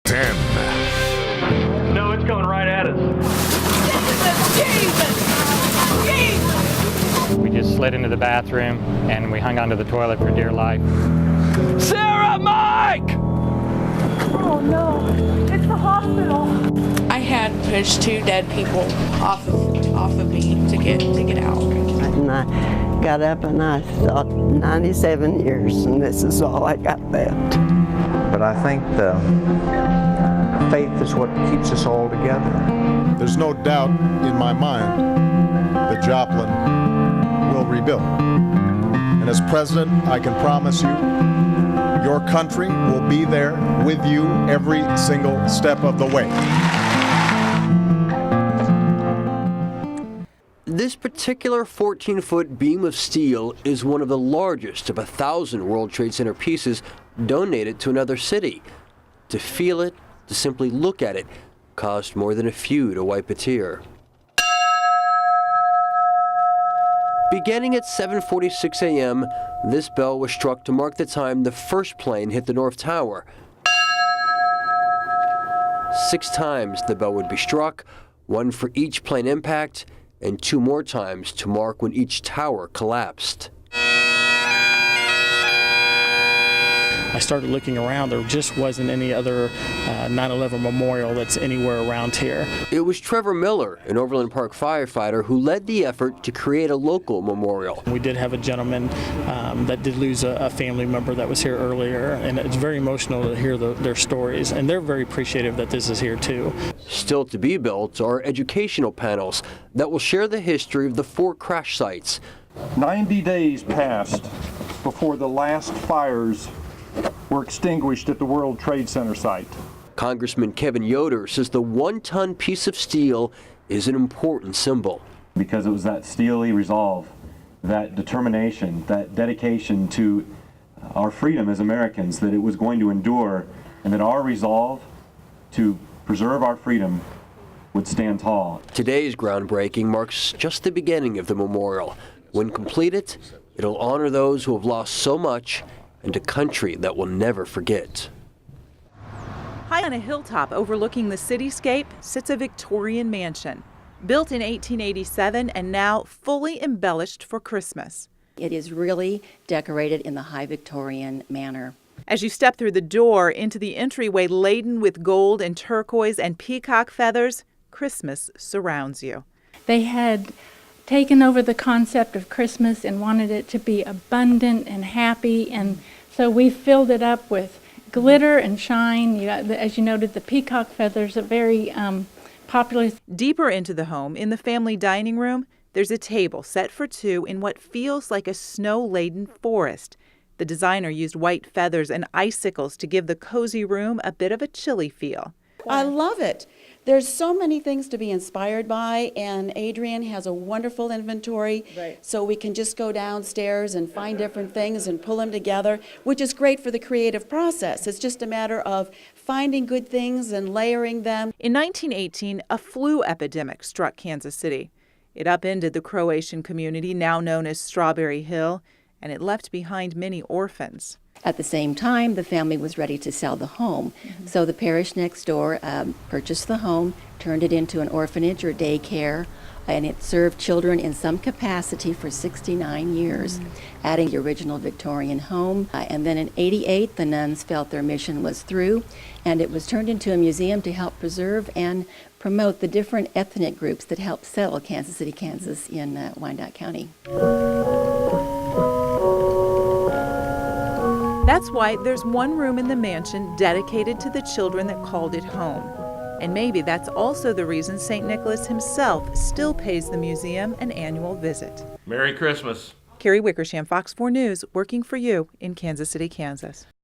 10. No, it's coming right at us. We just slid into the bathroom and we hung onto the toilet for dear life. Sarah, Mike! Oh no, it's the hospital. I had pushed two dead people off of me to get out. And I got up and I thought 97 years and this is all I got left. But I think the faith is what keeps us all together. There's no doubt in my mind that Joplin will rebuild. And as president, I can promise you, your country will be there with you every single step of the way. This particular 14-foot beam of steel is one of the largest of 1,000 World Trade Center pieces donated to another city. To feel it, to simply look at it, cost more than a few to wipe a tear. Beginning at 7:46 a.m., this bell was struck to mark the time the first plane hit the North Tower. 6 times the bell would be struck, 1 for each plane impact, and 2 more times to mark when each tower collapsed. I started looking around. There just wasn't any other 9/11 memorial that's anywhere around here. It was Trevor Miller, an Overland Park firefighter, who led the effort to create a local memorial. We did have a gentleman that did lose a family member that was here earlier, and it's very emotional to hear their stories, and they're very appreciative that this is here too. Still to be built are educational panels that will share the history of the 4 crash sites. 90 days passed before the last fires were extinguished at the World Trade Center site. Congressman Kevin Yoder says the 1-ton piece of steel is an important symbol. Because it was that steely resolve, that determination, that dedication to our freedom as Americans, that it was going to endure, and that our resolve to preserve our freedom would stand tall. Today's groundbreaking marks just the beginning of the memorial. When completed, it'll honor those who have lost so much and a country that will never forget. High on a hilltop overlooking the cityscape sits a Victorian mansion, built in 1887 and now fully embellished for Christmas. It is really decorated in the high Victorian manner. As you step through the door into the entryway laden with gold and turquoise and peacock feathers, Christmas surrounds you. They had taken over the concept of Christmas and wanted it to be abundant and happy, and so we filled it up with glitter and shine. As you noted, the peacock feathers are very popular. Deeper into the home, in the family dining room, there's a table set for 2 in what feels like a snow-laden forest. The designer used white feathers and icicles to give the cozy room a bit of a chilly feel. I love it. There's so many things to be inspired by, and Adrian has a wonderful inventory, so we can just go downstairs and find different things and pull them together, which is great for the creative process. It's just a matter of finding good things and layering them. In 1918, a flu epidemic struck Kansas City. It upended the Croatian community, now known as Strawberry Hill, and it left behind many orphans. At the same time, the family was ready to sell the home. So the parish next door purchased the home, turned it into an orphanage or daycare, and it served children in some capacity for 69 years, adding the original Victorian home. And then in '88, the nuns felt their mission was through, and it was turned into a museum to help preserve and promote the different ethnic groups that helped settle Kansas City, Kansas in Wyandotte County. That's why there's one room in the mansion dedicated to the children that called it home. And maybe that's also the reason St. Nicholas himself still pays the museum an annual visit. Merry Christmas. Carrie Wickersham, Fox 4 News, working for you in Kansas City, Kansas.